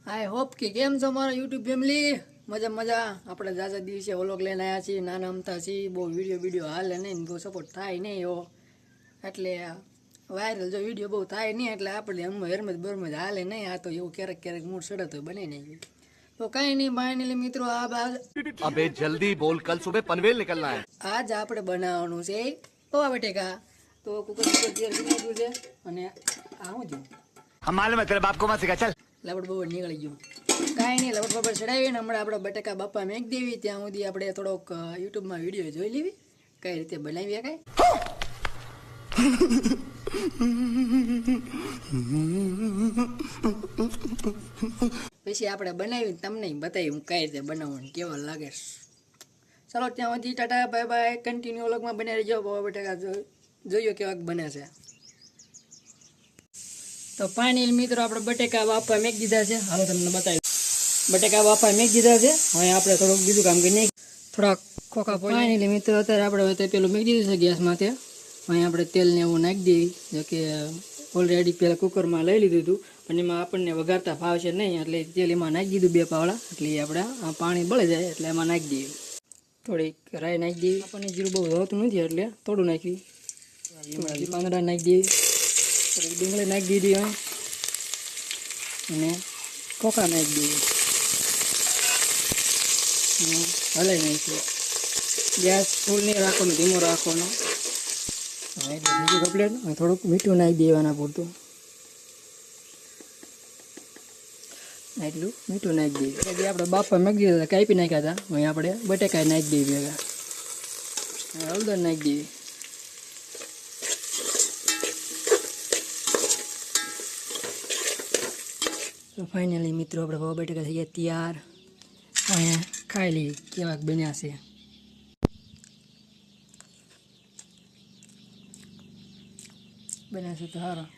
I hope કે કેમ છો મારા યુટ્યુબ ફેમિલી? મજા મજા. આપણે જાજા દિવસે વ્લોગ લઈને આવ્યા છીએ, નાના અમથા છીએ, બહુ વિડીયો હાલે નહીં, બહુ સપોર્ટ થાય નહીં એવો, એટલે વાયરલ જો વિડીયો બહુ થાય નહીં, એટલે આપણે હેરમત બરમત હાલે નહીં. આ તો એવું ક્યારેક ક્યારેક મૂડ સડે તો બને નહીં. તો કાંઈ નહીં ફાઇનલી મિત્રો, अबे जल्दी बोल, कल सुबह पनवेल निकलना है। આજ આપણે બનાવવાનું છે પૌવા બટેકા. તો કુકર તૈયાર કરી નાખ્યું છે, અને આ શું છું हम मालूम है तेरे बाप को मत सिखा, चल। લબડ બબડ નીકળી ગયું. કાંઈ નહીં, લબડ બબડ ચડાવીને હમણાં આપણે બટાકા બાપા મેક દેવી. ત્યાં સુધી આપણે થોડોક યુટ્યુબમાં વિડીયો જોઈ લેવી કઈ રીતે બનાવીએ. કાંઈ પછી આપણે બનાવી તમને બતાવી હું કઈ રીતે બનાવવાનું કેવા લાગે. ચાલો ત્યાં સુધી ટાટા બાય બાય. કન્ટિન્યુ વ્લોગમાં બનાવી રહેજો. પૌવા બટાકા જોઈએ કેવાક બને છે. તો પાણી મિત્રો આપણે બટેકા બાફવા મેક દીધા છે. હાલો તમને બતાવી. બટેકા બાફવા મેક દીધા છે. હવે આપણે થોડુંક બીજું કામ કરીને થોડાક ખોખા પાણી મિત્રો અત્યારે આપણે પેલું મેક દીધું છે ગેસમાંથી. અહીં આપણે તેલને એવું નાખી દેવી. જો કે ઓલરેડી પહેલાં કુકરમાં લઈ લીધું હતું, પણ એમાં આપણને વઘારતા ભાવશે નહીં, એટલે તેલ એમાં નાખી દીધું 2 પાવડા. એટલે આપણે આ પાણી બળી જાય એટલે એમાં નાખી દઈએ. થોડીક રાઈ નાખી દેવી. આપણને જીરું બહુ હોતું નથી એટલે થોડું નાખી. પાંદડા નાખી દેવી. થોડીક ડુંગળી નાખી દીધી હોય, અને ખોખા નાખી દીધી, હલાવી નાખીએ. ગેસ ફૂલ નહીં રાખવાનો, ધીમો રાખવાનો. એટલે બીજું કમ્પ્લેટ. થોડુંક મીઠું નાખી દેવાના પૂરતું. એટલું મીઠું નાખી દઈએ. પછી આપણે બાફા નાખી દીધા, કાપી નાખ્યા હતા. અહીં આપણે બટેકા નાખી દઈએ ભેગા. હળદર નાખી દઈએ. તો ફાઇનલી મિત્રો આપણે પૌવા બટેકા થઈ ગયા તૈયાર. અહીંયા ખાઈ લઈએ કેવાક બન્યા છે. બન્યા છે તો સારા.